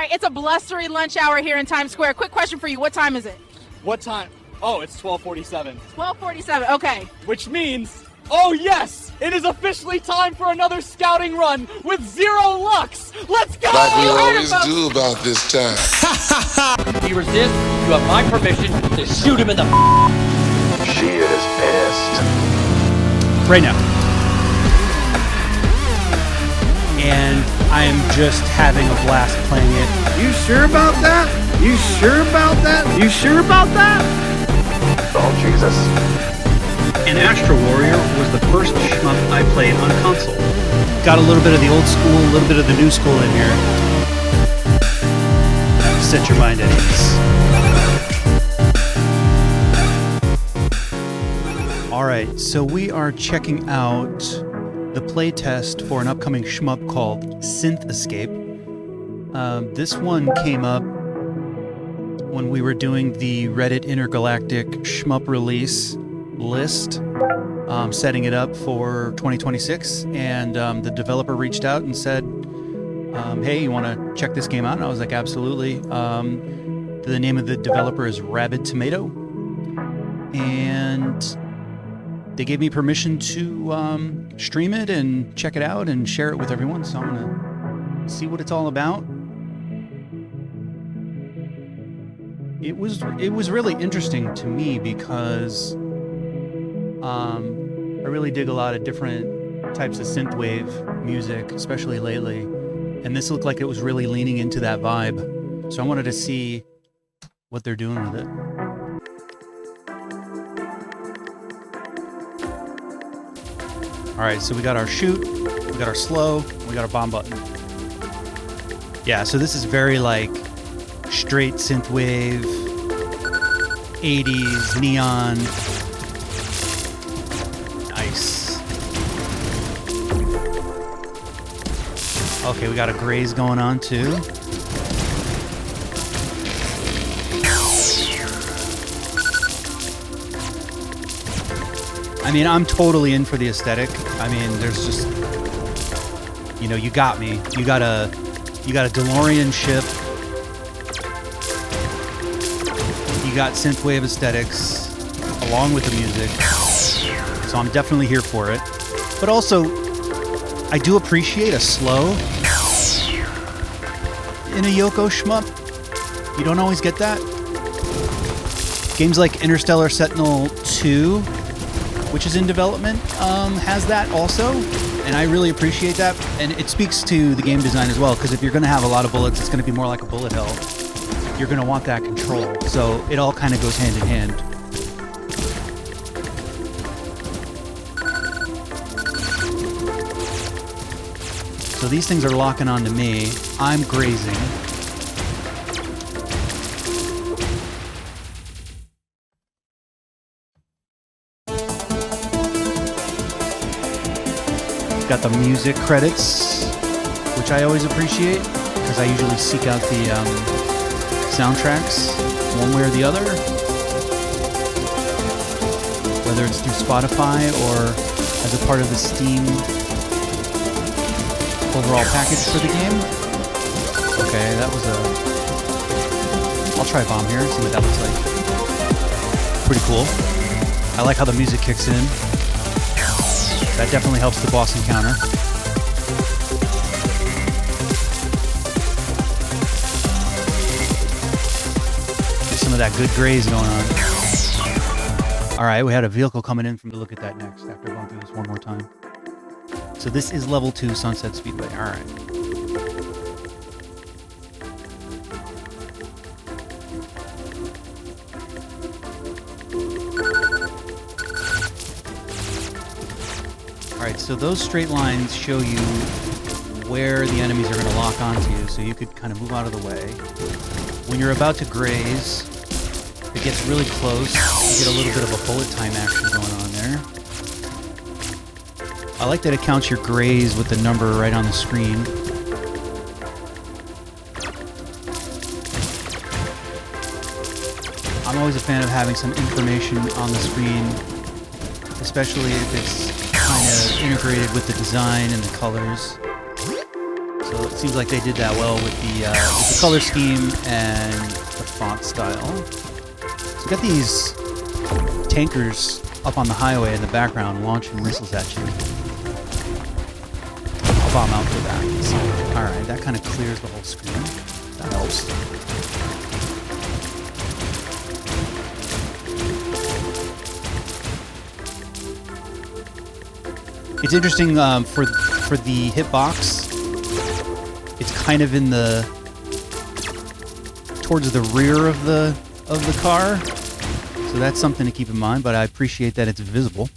right, it's a blustery lunch hour here in Times Square. Quick question for you. What time is it? What time? Oh, it's 12:47. 12:47, okay. Which means, oh yes, it is officially time for another scouting run with 0 Lux. Let's go! Like we always do about this time. If he resists, you have my permission to shoot him in the She is pissed. Right now. And I am just having a blast playing it. You sure about that? You sure about that? You sure about that? Oh, Jesus. And Astro Warrior was the first shmup I played on console. Got a little bit of the old school, a little bit of the new school in here. Set your mind at ease. Alright, so we are checking out the playtest for an upcoming shmup called SynthEscape. This one came up when we were doing the Reddit Intergalactic shmup release list, setting it up for 2026, and the developer reached out and said, hey, you want to check this game out? And I was like, absolutely. The name of the developer is RabidTomato, and they gave me permission to stream it and check it out and share it with everyone, so I'm going to see what it's all about. It was really interesting to me because I really dig a lot of different types of synthwave music, especially lately, and this looked like it was really leaning into that vibe. So I wanted to see what they're doing with it. All right, so we got our shoot, we got our slow, we got our bomb button. Yeah, so this is very like straight synthwave, 80s, neon. Nice. Okay, we got a graze going on too. I mean, I'm totally in for the aesthetic. I mean, there's just, you know, you got me. You got a DeLorean ship. You got synthwave aesthetics along with the music. So I'm definitely here for it. But also, I do appreciate a slow in a Yoko shmup. You don't always get that. Games like Interstellar Sentinel 2, which is in development, has that also, and I really appreciate that. And it speaks to the game design as well, because if you're going to have a lot of bullets, it's going to be more like a bullet hell. You're going to want that control, so it all kind of goes hand in hand. So these things are locking onto me. I'm grazing. Got the music credits, which I always appreciate, because I usually seek out the soundtracks one way or the other, whether it's through Spotify or as a part of the Steam overall package for the game. Okay, that was I'll try bomb here, see what that looks like. Pretty cool. I like how the music kicks in. That definitely helps the boss encounter. There's some of that good graze going on. Alright, we had a vehicle coming in from to look at that next after going through this one more time. So this is level 2 Sunset Speedway. Alright. Alright, so those straight lines show you where the enemies are going to lock onto, so you could kind of move out of the way. When you're about to graze, it gets really close. You get a little bit of a bullet time action going on there. I like that it counts your graze with the number right on the screen. I'm always a fan of having some information on the screen, especially if it's kind of integrated with the design and the colors. So it seems like they did that well with the color scheme and the font style. So we got these tankers up on the highway in the background launching missiles at you. I'll bomb out for that. So, alright, that kind of clears the whole screen. That helps. It's interesting for the hitbox. It's kind of in the towards the rear of the car, so that's something to keep in mind. But I appreciate that it's visible.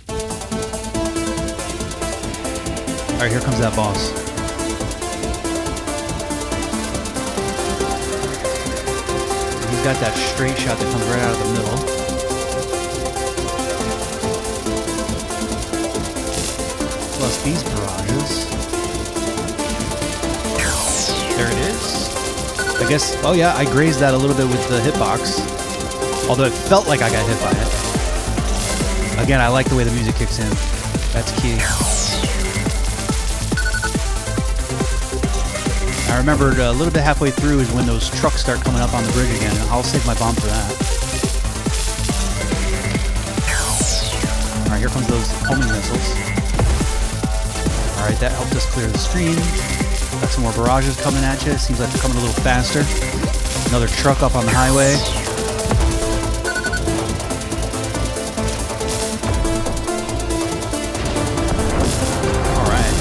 All right, here comes that boss. He's got that straight shot that comes right out of the middle. Plus these barrages. There it is. I guess, oh yeah, I grazed that a little bit with the hitbox. Although it felt like I got hit by it. Again, I like the way the music kicks in. That's key. I remembered a little bit halfway through is when those trucks start coming up on the bridge again. I'll save my bomb for that. Alright, here comes those homing missiles. Alright, that helped us clear the screen. Got some more barrages coming at you. Seems like they're coming a little faster. Another truck up on the highway. Alright.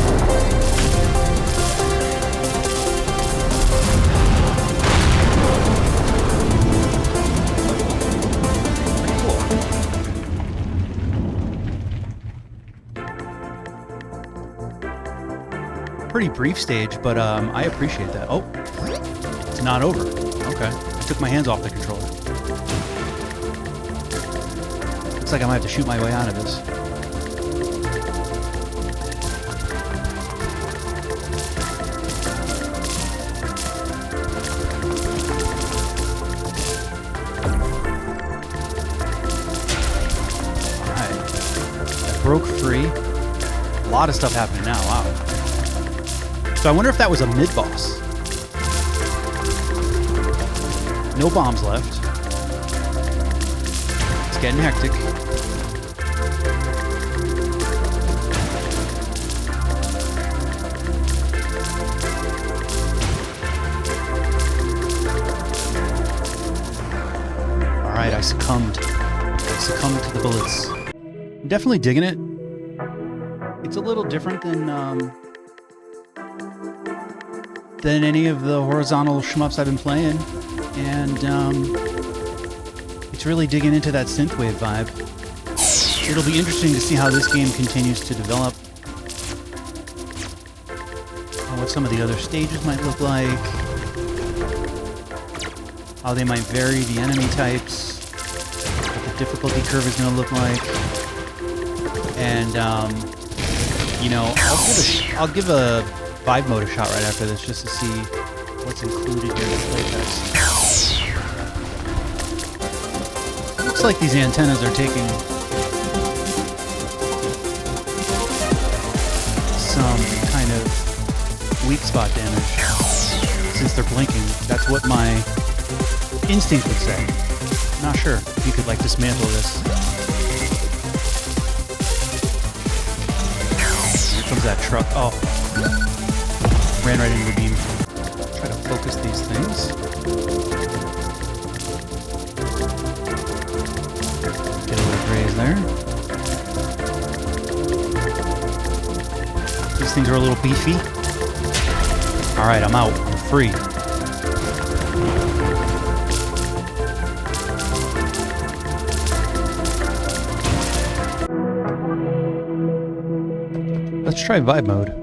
Pretty brief stage, but I appreciate that. Oh, it's not over. Okay, I took my hands off the controller. Looks like I might have to shoot my way out of this. Alright, I broke free. A lot of stuff happening now, wow. So I wonder if that was a mid-boss. No bombs left. It's getting hectic. Alright, I succumbed. I succumbed to the bullets. I'm definitely digging it. It's a little different than any of the horizontal shmups I've been playing, and it's really digging into that synthwave vibe. It'll be interesting to see how this game continues to develop, and what some of the other stages might look like, how they might vary the enemy types, what the difficulty curve is going to look like, and you know, I'll give a vibe mode a shot right after this just to see what's included here in the playtest. Looks like these antennas are taking some kind of weak spot damage since they're blinking. That's what my instinct would say. I'm not sure if you could like dismantle this. Here comes that truck. Oh. Ran right into the beam. Try to focus these things. Get a little graze there. These things are a little beefy. Alright, I'm out. I'm free. Let's try vibe mode.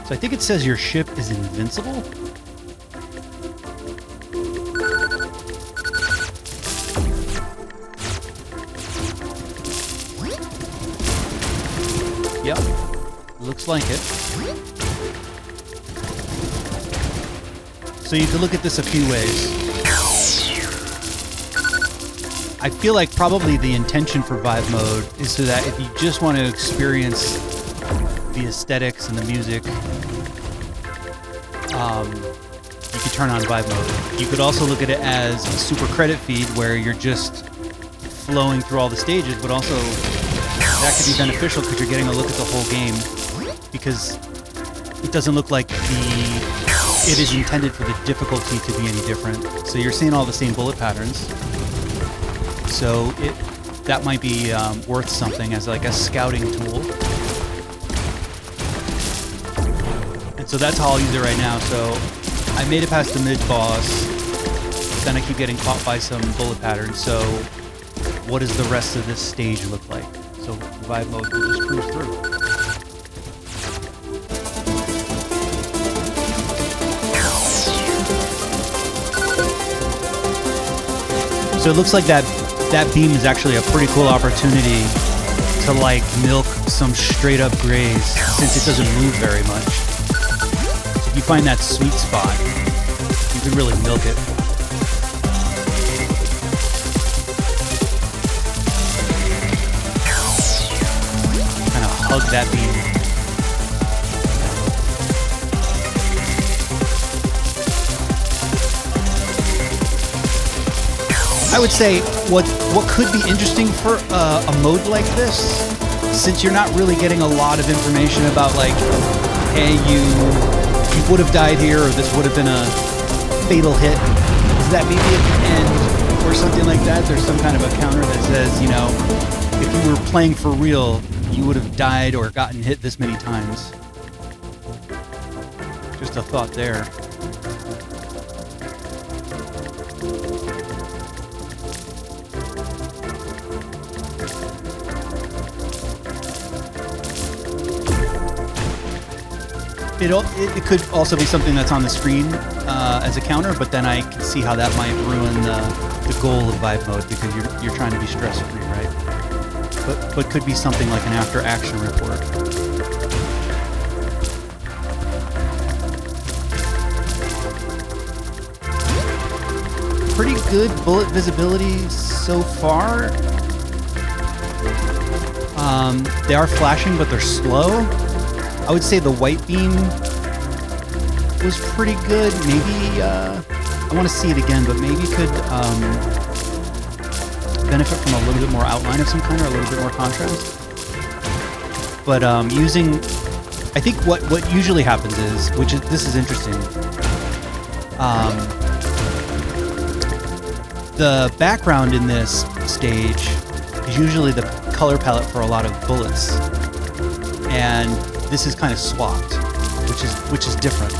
So I think it says your ship is invincible. Yep, looks like it. So you can look at this a few ways. I feel like probably the intention for vibe mode is so that if you just want to experience the aesthetics and the music, you could turn on vibe mode. You could also look at it as a super credit feed where you're just flowing through all the stages, but also that could be beneficial because you're getting a look at the whole game, because it doesn't look like it is intended for the difficulty to be any different. So you're seeing all the same bullet patterns. So that might be worth something as like a scouting tool. And so that's how I'll use it right now. So I made it past the mid-boss, then I keep getting caught by some bullet patterns. So what does the rest of this stage look like? So vibe mode will just cruise through. So it looks like that beam is actually a pretty cool opportunity to like milk some straight up grays since it doesn't move very much. So if you find that sweet spot, you can really milk it. Kind of hug that beam. I would say what could be interesting for a mode like this, since you're not really getting a lot of information about like, hey, you would have died here, or this would have been a fatal hit, is that maybe at the end or something like that? There's some kind of a counter that says, you know, if you were playing for real, you would have died or gotten hit this many times. Just a thought there. It could also be something that's on the screen as a counter, but then I can see how that might ruin the goal of vibe mode because you're trying to be stress-free, right? But could be something like an after-action report. Pretty good bullet visibility so far. They are flashing, but they're slow. I would say the white beam was pretty good. Maybe, I want to see it again, but maybe could benefit from a little bit more outline of some kind or a little bit more contrast. But I think what usually happens is, this is interesting. The background in this stage is usually the color palette for a lot of bullets. And this is kind of swapped, which is different.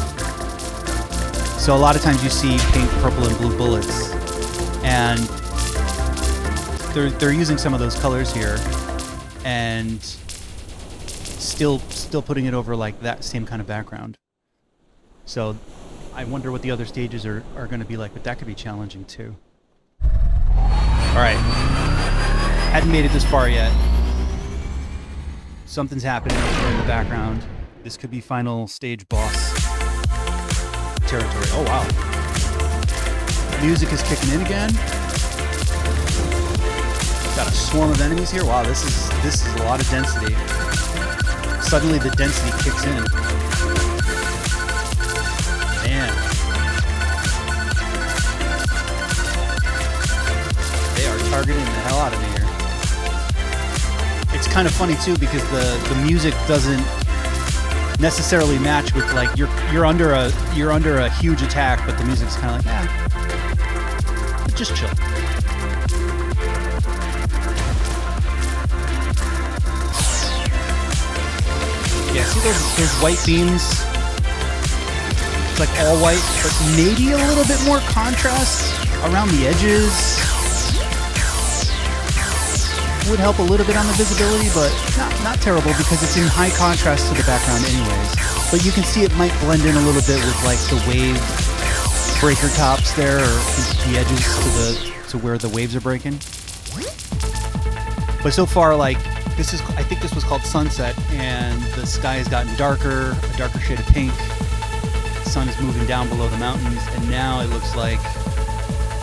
So a lot of times you see pink, purple, and blue bullets, and they're using some of those colors here, and still putting it over like that same kind of background. So I wonder what the other stages are going to be like, but that could be challenging too. All right, hadn't made it this far yet. Something's happening over there in the background. This could be final stage boss territory. Oh wow. Music is kicking in again. Got a swarm of enemies here. Wow, this is a lot of density. Suddenly the density kicks in. Man. They are targeting the hell out of me here. It's kind of funny too because the music doesn't necessarily match with like you're under a huge attack, but the music's kind of like just chill. Yeah, see those white beams? It's like all white, but maybe a little bit more contrast around the edges. Would help a little bit on the visibility, but not terrible because it's in high contrast to the background anyways. But you can see it might blend in a little bit with like the wave breaker tops there, or the edges to where the waves are breaking. But so far, like I think this was called Sunset, and the sky has gotten darker, a darker shade of pink. The sun is moving down below the mountains, and now it looks like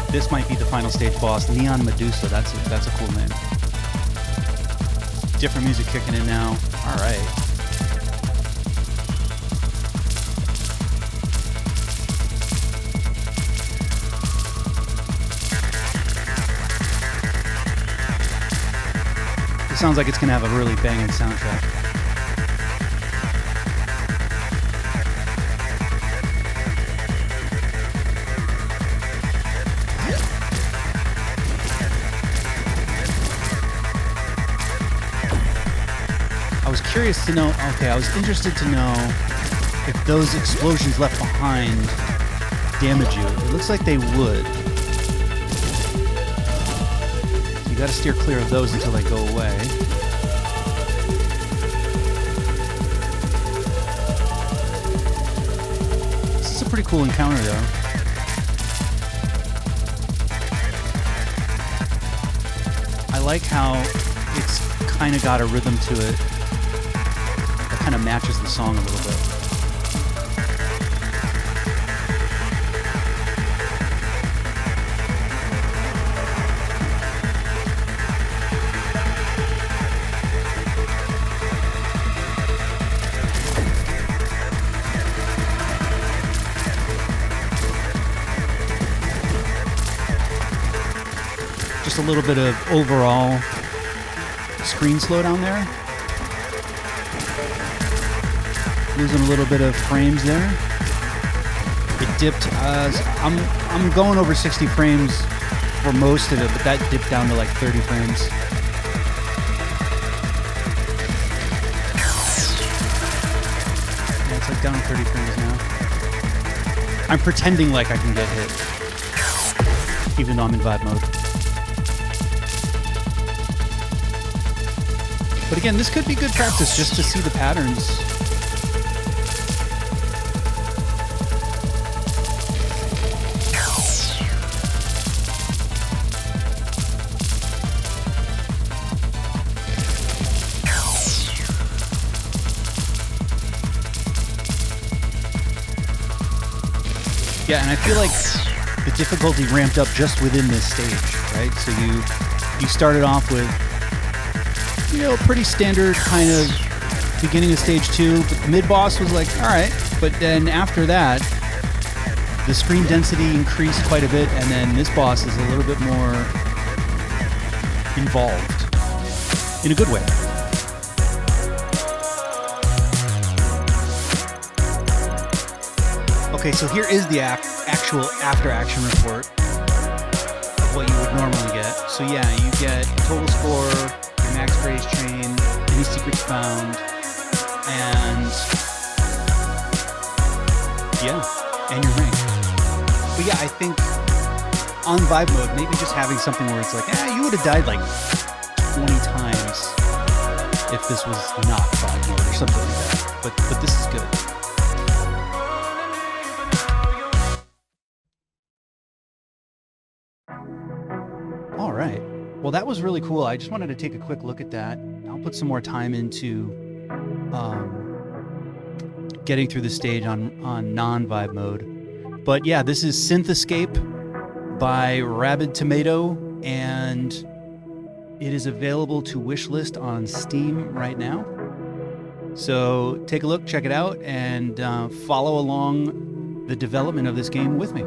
this might be the final stage boss, Neon Medusa. That's a cool name. Different music kicking in now. All right. Sounds like it's going to have a really banging soundtrack. I was curious to know, I was interested to know if those explosions left behind damage you. It looks like they would. So you gotta steer clear of those until they go away. This is a pretty cool encounter though. I like how it's kind of got a rhythm to it. Kind of matches the song a little bit. Just a little bit of overall screen slowdown there. Losing a little bit of frames there. It dipped. I'm going over 60 frames for most of it, but that dipped down to like 30 frames. Yeah, it's like down to 30 frames now. I'm pretending like I can get hit, even though I'm in vibe mode. But again, this could be good practice just to see the patterns. Yeah, and I feel like the difficulty ramped up just within this stage, right? So you started off with, pretty standard kind of beginning of stage 2, but the mid-boss was like, all right. But then after that, the screen density increased quite a bit, and then this boss is a little bit more involved in a good way. Okay, so here is the actual after-action report of what you would normally get. So yeah, you get total score, your max praise train, any secrets found, and your rank. But yeah, I think on vibe mode, maybe just having something where it's like, you would have died like 20 times if this was not vibe mode or something like that. But this is good. All right. Well, that was really cool. I just wanted to take a quick look at that. I'll put some more time into getting through the stage on non-vibe mode. But yeah, this is SynthEscape by RabidTomato, and it is available to wishlist on Steam right now. So take a look, check it out, and follow along the development of this game with me.